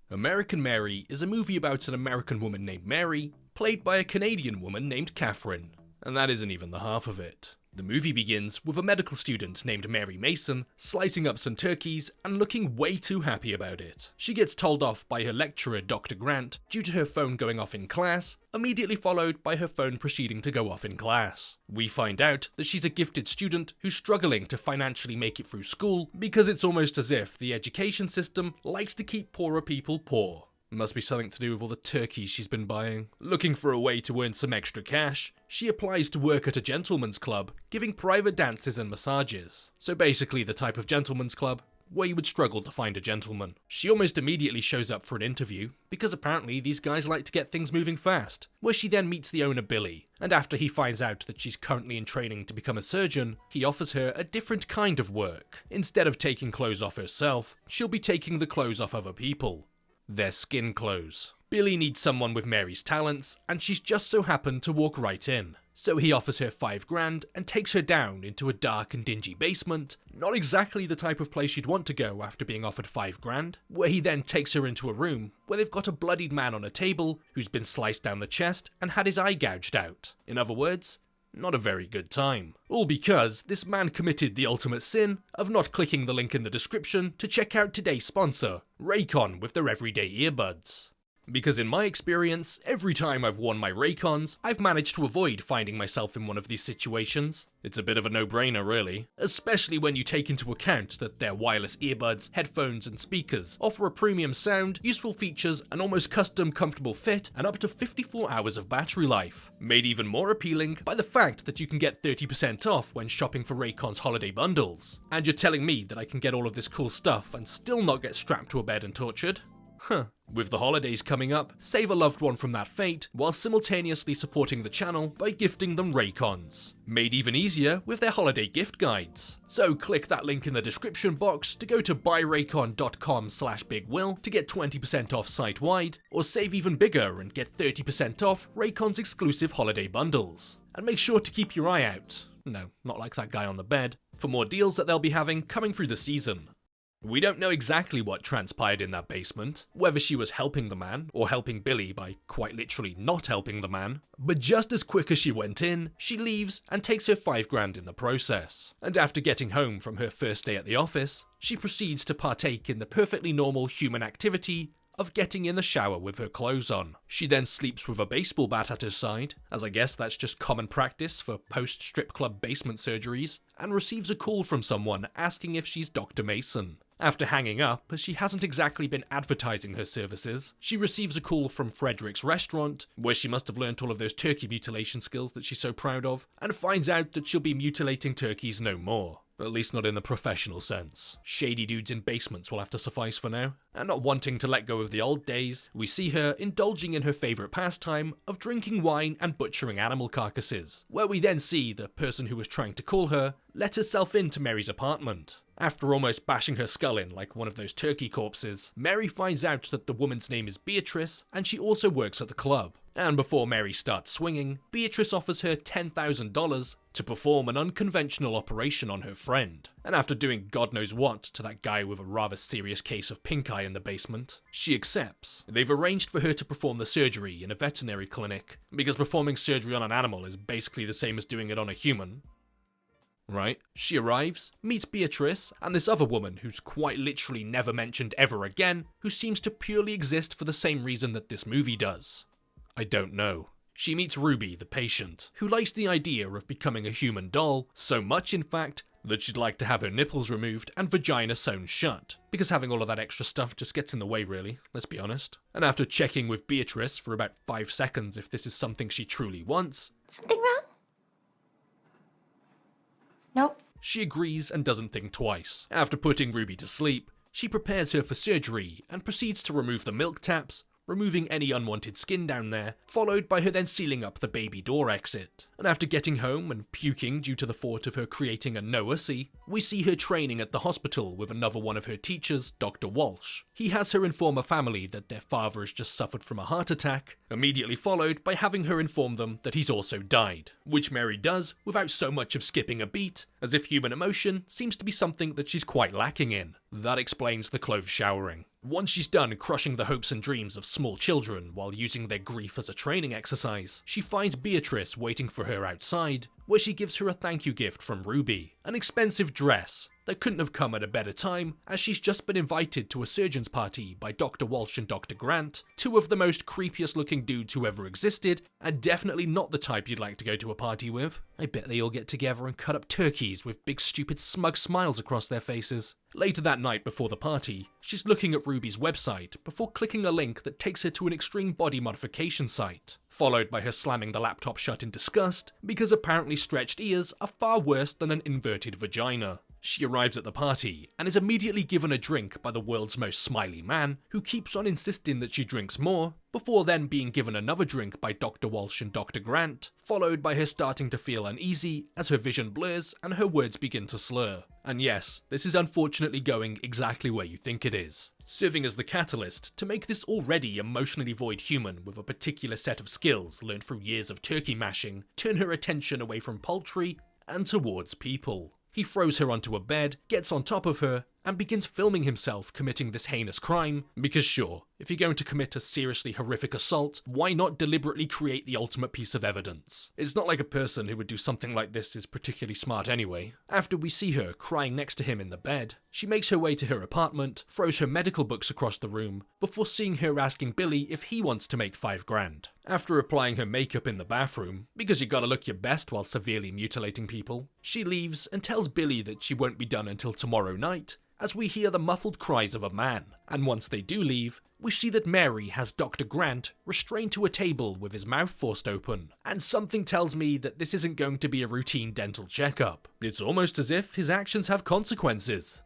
American Mary is a movie about an American woman named Mary, played by a Canadian woman named Catherine. And that isn't even the half of it. The movie begins with a medical student named Mary Mason slicing up some turkeys and looking way too happy about it. She gets told off by her lecturer Dr. Grant due to her phone going off in class, immediately followed by her phone proceeding to go off in class. We find out that she's a gifted student who's struggling to financially make it through school because it's almost as if the education system likes to keep poorer people poor. Must be something to do with all the turkeys she's been buying. Looking for a way to earn some extra cash, she applies to work at a gentleman's club, giving private dances and massages. So basically the type of gentleman's club where you would struggle to find a gentleman. She almost immediately shows up for an interview, because apparently these guys like to get things moving fast, where she then meets the owner Billy, and after he finds out that she's currently in training to become a surgeon, he offers her a different kind of work. Instead of taking clothes off herself, she'll be taking the clothes off other people. Their skin clothes. Billy needs someone with Mary's talents, and she's just so happened to walk right in. So he offers her $5,000 and takes her down into a dark and dingy basement, not exactly the type of place you'd want to go after being offered $5,000, where he then takes her into a room where they've got a bloodied man on a table who's been sliced down the chest and had his eye gouged out. In other words, not a very good time. All because this man committed the ultimate sin of not clicking the link in the description to check out today's sponsor, Raycon with their everyday earbuds. Because in my experience, every time I've worn my Raycons, I've managed to avoid finding myself in one of these situations. It's a bit of a no-brainer really, especially when you take into account that their wireless earbuds, headphones and speakers offer a premium sound, useful features, an almost custom comfortable fit, and up to 54 hours of battery life. Made even more appealing by the fact that you can get 30% off when shopping for Raycon's holiday bundles. And you're telling me that I can get all of this cool stuff and still not get strapped to a bed and tortured? Huh. With the holidays coming up, save a loved one from that fate while simultaneously supporting the channel by gifting them Raycons. Made even easier with their holiday gift guides. So click that link in the description box to go to buyraycon.com/bigwill to get 20% off site-wide, or save even bigger and get 30% off Raycon's exclusive holiday bundles. And make sure to keep your eye out, no, not like that guy on the bed, for more deals that they'll be having coming through the season. We don't know exactly what transpired in that basement, whether she was helping the man, or helping Billy by quite literally not helping the man, but just as quick as she went in, she leaves and takes her $5,000 in the process. And after getting home from her first day at the office, she proceeds to partake in the perfectly normal human activity of getting in the shower with her clothes on. She then sleeps with a baseball bat at her side, as I guess that's just common practice for post-strip club basement surgeries, and receives a call from someone asking if she's Dr. Mason. After hanging up, as she hasn't exactly been advertising her services, she receives a call from Frederick's restaurant, where she must have learnt all of those turkey mutilation skills that she's so proud of, and finds out that she'll be mutilating turkeys no more. At least not in the professional sense. Shady dudes in basements will have to suffice for now. And not wanting to let go of the old days, we see her indulging in her favourite pastime of drinking wine and butchering animal carcasses, where we then see the person who was trying to call her let herself into Mary's apartment. After almost bashing her skull in like one of those turkey corpses, Mary finds out that the woman's name is Beatrice and she also works at the club. And before Mary starts swinging, Beatrice offers her $10,000 to perform an unconventional operation on her friend. And after doing God knows what to that guy with a rather serious case of pink eye in the basement, she accepts. They've arranged for her to perform the surgery in a veterinary clinic, because performing surgery on an animal is basically the same as doing it on a human. Right? She arrives, meets Beatrice, and this other woman who's quite literally never mentioned ever again, who seems to purely exist for the same reason that this movie does. I don't know. She meets Ruby, the patient, who likes the idea of becoming a human doll, so much in fact, that she'd like to have her nipples removed and vagina sewn shut, because having all of that extra stuff just gets in the way really, let's be honest. And after checking with Beatrice for about 5 seconds if this is something she truly wants... Something wrong? Nope. She agrees and doesn't think twice. After putting Ruby to sleep, she prepares her for surgery and proceeds to remove the milk taps, removing any unwanted skin down there, followed by her then sealing up the baby door exit. And after getting home and puking due to the thought of her creating a no-ussy, we see her training at the hospital with another one of her teachers, Dr. Walsh. He has her inform a family that their father has just suffered from a heart attack, immediately followed by having her inform them that he's also died, which Mary does without so much of skipping a beat, as if human emotion seems to be something that she's quite lacking in. That explains the clothes showering. Once she's done crushing the hopes and dreams of small children while using their grief as a training exercise, she finds Beatrice waiting for her outside, where she gives her a thank you gift from Ruby, an expensive dress that couldn't have come at a better time, as she's just been invited to a surgeon's party by Dr. Walsh and Dr. Grant, two of the most creepiest looking dudes who ever existed, and definitely not the type you'd like to go to a party with. I bet they all get together and cut up turkeys with big stupid smug smiles across their faces. Later that night before the party, she's looking at Ruby's website before clicking a link that takes her to an extreme body modification site, followed by her slamming the laptop shut in disgust, because apparently stretched ears are far worse than an inverted vagina. She arrives at the party and is immediately given a drink by the world's most smiley man, who keeps on insisting that she drinks more, before then being given another drink by Dr. Walsh and Dr. Grant, followed by her starting to feel uneasy as her vision blurs and her words begin to slur. And yes, this is unfortunately going exactly where you think it is, serving as the catalyst to make this already emotionally void human with a particular set of skills learned through years of turkey mashing turn her attention away from poultry and towards people. He throws her onto a bed, gets on top of her, and begins filming himself committing this heinous crime, because sure, if you're going to commit a seriously horrific assault, why not deliberately create the ultimate piece of evidence? It's not like a person who would do something like this is particularly smart anyway. After we see her crying next to him in the bed, she makes her way to her apartment, throws her medical books across the room, before seeing her asking Billy if he wants to make $5,000. After applying her makeup in the bathroom, because you gotta look your best while severely mutilating people, she leaves and tells Billy that she won't be done until tomorrow night, as we hear the muffled cries of a man. And once they do leave, we see that Mary has Dr. Grant restrained to a table with his mouth forced open, and something tells me that this isn't going to be a routine dental checkup. It's almost as if his actions have consequences.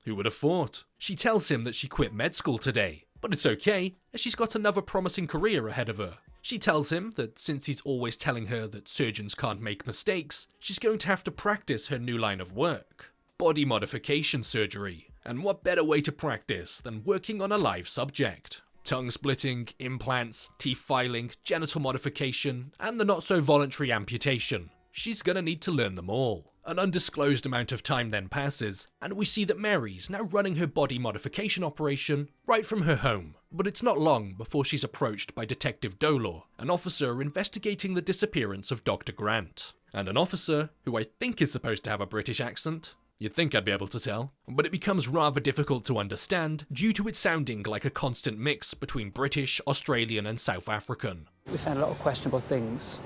Who would have thought? She tells him that she quit med school today, but it's okay, as she's got another promising career ahead of her. She tells him that since he's always telling her that surgeons can't make mistakes, she's going to have to practice her new line of work: body modification surgery. And what better way to practice than working on a live subject? Tongue splitting, implants, teeth filing, genital modification, and the not so voluntary amputation. She's gonna need to learn them all. An undisclosed amount of time then passes, and we see that Mary's now running her body modification operation right from her home. But it's not long before she's approached by Detective Dolor, an officer investigating the disappearance of Dr. Grant. And an officer who I think is supposed to have a British accent. You'd think I'd be able to tell, but it becomes rather difficult to understand due to it sounding like a constant mix between British, Australian and South African. We found a lot of questionable things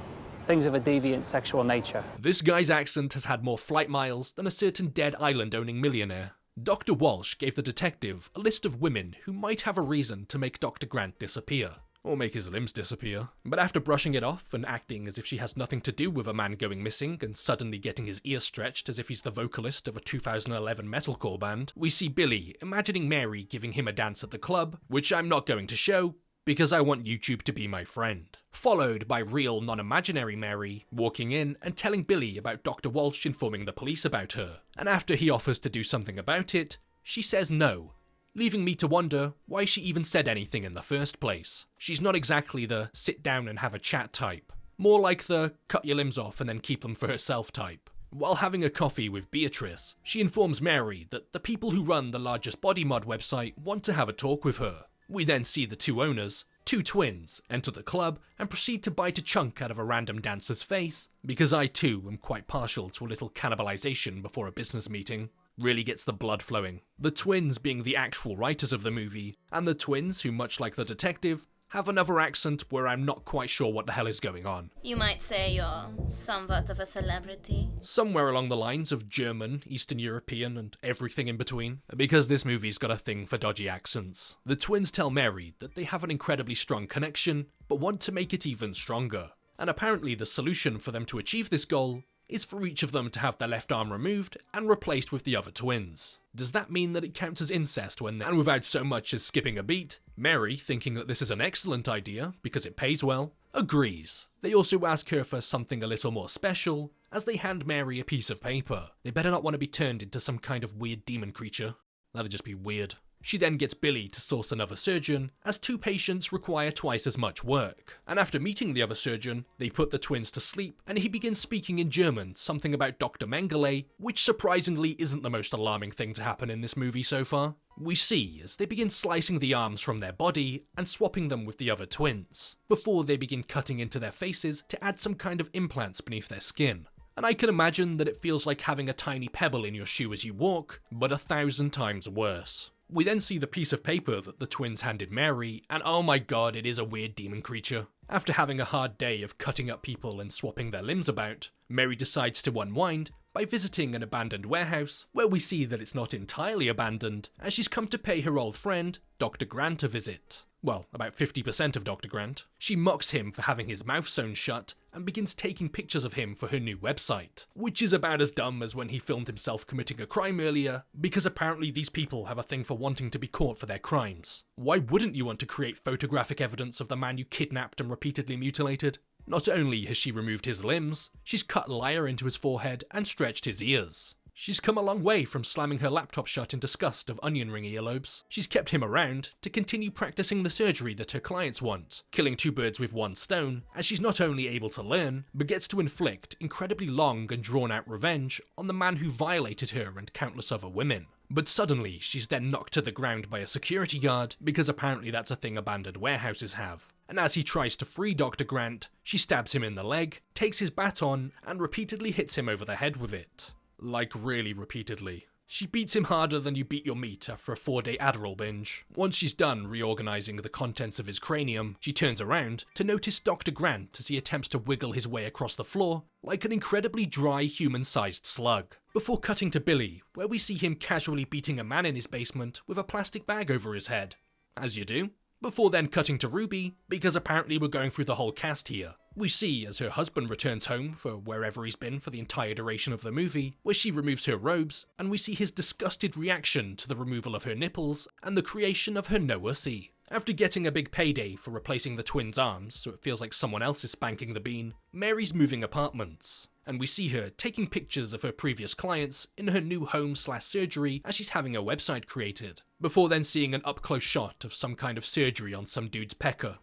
of a deviant sexual nature. This guy's accent has had more flight miles than a certain dead island-owning millionaire. Dr. Walsh gave the detective a list of women who might have a reason to make Dr. Grant disappear. Or make his limbs disappear. But after brushing it off and acting as if she has nothing to do with a man going missing and suddenly getting his ear stretched as if he's the vocalist of a 2011 metalcore band, we see Billy imagining Mary giving him a dance at the club, which I'm not going to show, because I want YouTube to be my friend. Followed by real non-imaginary Mary walking in and telling Billy about Dr. Walsh informing the police about her. And after he offers to do something about it, she says no, leaving me to wonder why she even said anything in the first place. She's not exactly the sit down and have a chat type, more like the cut your limbs off and then keep them for herself type. While having a coffee with Beatrice, she informs Mary that the people who run the largest body mod website want to have a talk with her. We then see the two owners, two twins, enter the club and proceed to bite a chunk out of a random dancer's face, because I too am quite partial to a little cannibalization before a business meeting. Really gets the blood flowing. The twins being the actual writers of the movie, and the twins who, much like the detective, have another accent where I'm not quite sure what the hell is going on. You might say you're somewhat of a celebrity. Somewhere along the lines of German, Eastern European, and everything in between, because this movie's got a thing for dodgy accents. The twins tell Mary that they have an incredibly strong connection, but want to make it even stronger. And apparently the solution for them to achieve this goal is for each of them to have their left arm removed and replaced with the other twins. Does that mean that it counts as incest when and without so much as skipping a beat, Mary, thinking that this is an excellent idea because it pays well, agrees. They also ask her for something a little more special, as they hand Mary a piece of paper. They better not want to be turned into some kind of weird demon creature. That'd just be weird. She then gets Billy to source another surgeon, as two patients require twice as much work. And after meeting the other surgeon, they put the twins to sleep, and he begins speaking in German something about Dr. Mengele, which surprisingly isn't the most alarming thing to happen in this movie so far. We see as they begin slicing the arms from their body and swapping them with the other twins, before they begin cutting into their faces to add some kind of implants beneath their skin. And I can imagine that it feels like having a tiny pebble in your shoe as you walk, but 1,000 times worse. We then see the piece of paper that the twins handed Mary, and oh my god, it is a weird demon creature. After having a hard day of cutting up people and swapping their limbs about, Mary decides to unwind by visiting an abandoned warehouse, where we see that it's not entirely abandoned, as she's come to pay her old friend, Dr. Grant, a visit. Well, about 50% of Dr. Grant. She mocks him for having his mouth sewn shut and begins taking pictures of him for her new website, which is about as dumb as when he filmed himself committing a crime earlier, because apparently these people have a thing for wanting to be caught for their crimes. Why wouldn't you want to create photographic evidence of the man you kidnapped and repeatedly mutilated? Not only has she removed his limbs, she's cut lyre into his forehead and stretched his ears. She's come a long way from slamming her laptop shut in disgust of onion ring earlobes. She's kept him around to continue practicing the surgery that her clients want, killing two birds with one stone, as she's not only able to learn, but gets to inflict incredibly long and drawn-out revenge on the man who violated her and countless other women. But suddenly, she's then knocked to the ground by a security guard, because apparently that's a thing abandoned warehouses have. And as he tries to free Dr. Grant, she stabs him in the leg, takes his baton, and repeatedly hits him over the head with it. Like really repeatedly. She beats him harder than you beat your meat after a 4-day Adderall binge. Once she's done reorganizing the contents of his cranium, she turns around to notice Dr. Grant as he attempts to wiggle his way across the floor like an incredibly dry human-sized slug, before cutting to Billy, where we see him casually beating a man in his basement with a plastic bag over his head. As you do. Before then cutting to Ruby, because apparently we're going through the whole cast here. We see as her husband returns home for wherever he's been for the entire duration of the movie, where she removes her robes, and we see his disgusted reaction to the removal of her nipples and the creation of her no-ussy. After getting a big payday for replacing the twins' arms so it feels like someone else is spanking the bean, Mary's moving apartments. And we see her taking pictures of her previous clients in her new home/surgery as she's having a website created, before then seeing an up-close shot of some kind of surgery on some dude's pecker.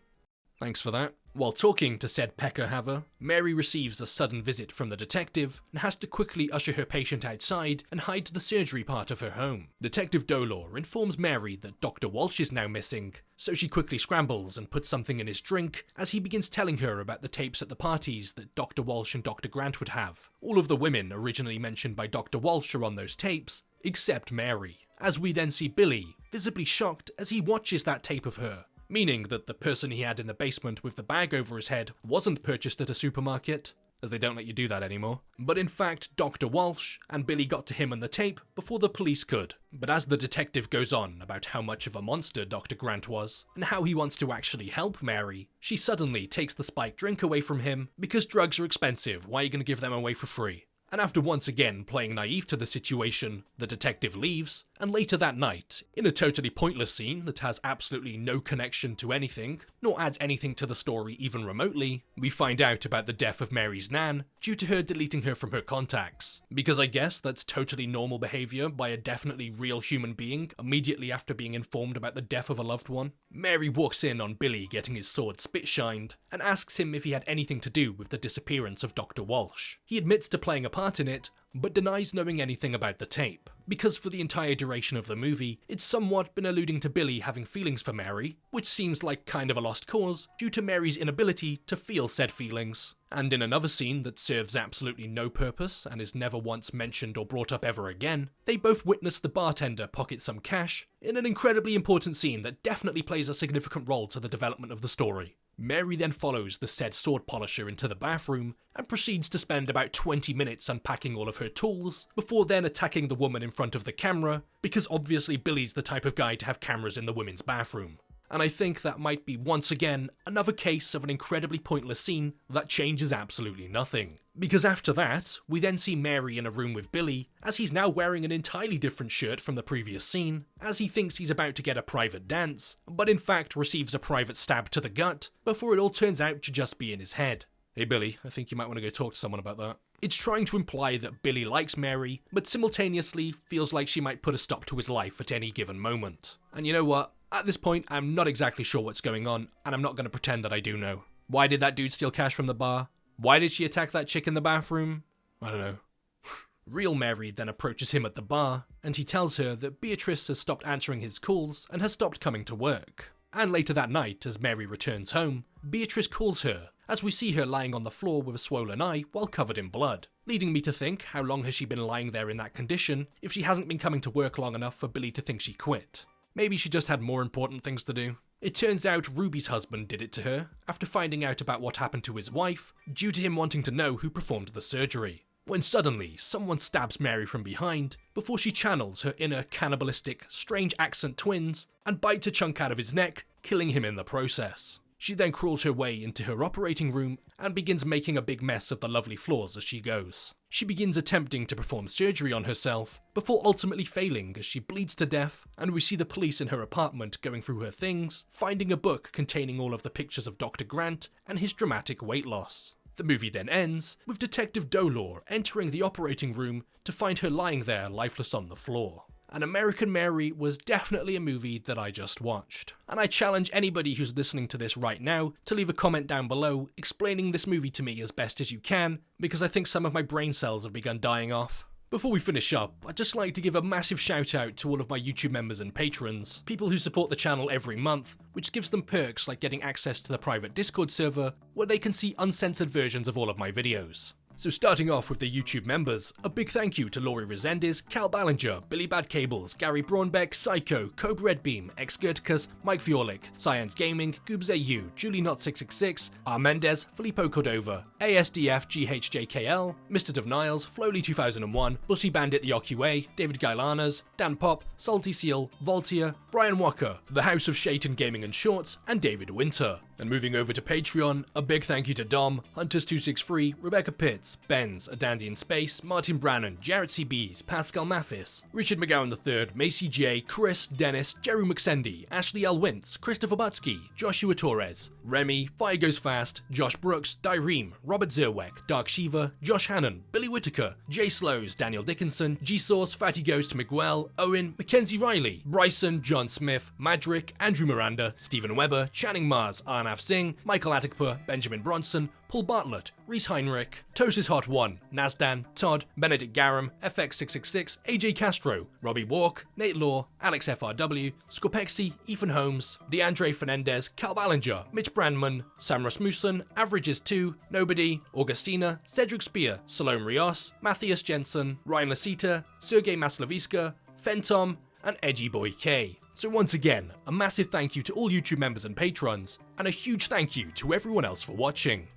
Thanks for that. While talking to said pecker haver, Mary receives a sudden visit from the detective and has to quickly usher her patient outside and hide to the surgery part of her home. Detective Dolor informs Mary that Dr. Walsh is now missing, so she quickly scrambles and puts something in his drink as he begins telling her about the tapes at the parties that Dr. Walsh and Dr. Grant would have. All of the women originally mentioned by Dr. Walsh are on those tapes, except Mary, as we then see Billy, visibly shocked as he watches that tape of her. Meaning that the person he had in the basement with the bag over his head wasn't purchased at a supermarket, as they don't let you do that anymore, but in fact Dr. Walsh, and Billy got to him on the tape before the police could. But as the detective goes on about how much of a monster Dr. Grant was, and how he wants to actually help Mary, she suddenly takes the spiked drink away from him because drugs are expensive, why are you going to give them away for free? And after once again playing naive to the situation, the detective leaves, and later that night, in a totally pointless scene that has absolutely no connection to anything, nor adds anything to the story even remotely, we find out about the death of Mary's nan due to her deleting her from her contacts. Because I guess that's totally normal behaviour by a definitely real human being immediately after being informed about the death of a loved one. Mary walks in on Billy getting his sword spit shined, and asks him if he had anything to do with the disappearance of Dr. Walsh. He admits to playing a part in it, but denies knowing anything about the tape, because for the entire duration of the movie, it's somewhat been alluding to Billy having feelings for Mary, which seems like kind of a lost cause due to Mary's inability to feel said feelings. And in another scene that serves absolutely no purpose and is never once mentioned or brought up ever again, they both witness the bartender pocket some cash in an incredibly important scene that definitely plays a significant role to the development of the story. Mary then follows the said sword polisher into the bathroom and proceeds to spend about 20 minutes unpacking all of her tools, before then attacking the woman in front of the camera, because obviously Billy's the type of guy to have cameras in the women's bathroom. And I think that might be once again another case of an incredibly pointless scene that changes absolutely nothing. Because after that, we then see Mary in a room with Billy, as he's now wearing an entirely different shirt from the previous scene, as he thinks he's about to get a private dance, but in fact receives a private stab to the gut, before it all turns out to just be in his head. Hey Billy, I think you might want to go talk to someone about that. It's trying to imply that Billy likes Mary, but simultaneously feels like she might put a stop to his life at any given moment. And you know what? At this point, I'm not exactly sure what's going on, and I'm not going to pretend that I do know. Why did that dude steal cash from the bar? Why did she attack that chick in the bathroom? I don't know. Real Mary then approaches him at the bar, and he tells her that Beatrice has stopped answering his calls and has stopped coming to work. And later that night, as Mary returns home, Beatrice calls her, as we see her lying on the floor with a swollen eye while covered in blood, leading me to think how long has she been lying there in that condition if she hasn't been coming to work long enough for Billy to think she quit. Maybe she just had more important things to do. It turns out Ruby's husband did it to her after finding out about what happened to his wife due to him wanting to know who performed the surgery. When suddenly, someone stabs Mary from behind before she channels her inner cannibalistic, strange accent twins and bites a chunk out of his neck, killing him in the process. She then crawls her way into her operating room and begins making a big mess of the lovely floors as she goes. She begins attempting to perform surgery on herself before ultimately failing as she bleeds to death, and we see the police in her apartment going through her things, finding a book containing all of the pictures of Dr. Grant and his dramatic weight loss. The movie then ends with Detective Dolor entering the operating room to find her lying there lifeless on the floor. And American Mary was definitely a movie that I just watched. And I challenge anybody who's listening to this right now to leave a comment down below explaining this movie to me as best as you can, because I think some of my brain cells have begun dying off. Before we finish up, I'd just like to give a massive shout out to all of my YouTube members and patrons, people who support the channel every month, which gives them perks like getting access to the private Discord server, where they can see uncensored versions of all of my videos. So starting off with the YouTube members, a big thank you to Laurie Resendez, Cal Ballinger, Billy Bad Cables, Gary Braunbeck, Psycho, Cobra Redbeam, Exgerticus, Mike Violic, Science Gaming, Goobs AU, Julie Not 666, R. Mendez, Filippo Cordova, ASDF GHJKL, Mr. Devniles, Flowly 2001, Bushy Bandit the OQA, David Gailanas, Dan Pop, Salty Seal, Voltia, Brian Walker, The House of Shaitan Gaming and Shorts, and David Winter. And moving over to Patreon, a big thank you to Dom, Hunters263, Rebecca Pitts, Benz, A Dandy in Space, Martin Brannan, Jarrett CBs, Pascal Mathis, Richard McGowan III, Macy J, Chris, Dennis, Jeru McSendy, Ashley L. Wintz, Christopher Butsky, Joshua Torres, Remy, Fire Goes Fast, Josh Brooks, Dyreem, Robert Zerweck, Dark Shiva, Josh Hannon, Billy Whitaker, Jay Slows, Daniel Dickinson, G-Source, Fatty Ghost, Miguel, Owen, Mackenzie Riley, Bryson, John Smith, Madrick, Andrew Miranda, Stephen Weber, Channing Mars, Arnav Singh, Michael Attikpur, Benjamin Bronson, Paul Bartlett, Reese Heinrich, Tosis Hot 1, Nasdan, Todd, Benedict Garam, FX666, AJ Castro, Robbie Walk, Nate Law, Alex FRW, Skopexi, Ethan Holmes, DeAndre Fernandez, Cal Ballinger, Mitch Brandman, Sam Rasmussen, Averages 2, Nobody, Augustina, Cedric Spear, Salome Rios, Matthias Jensen, Ryan Lasita, Sergey Maslaviska, Fentom, and Edgy Boy K. So once again, a massive thank you to all YouTube members and patrons, and a huge thank you to everyone else for watching.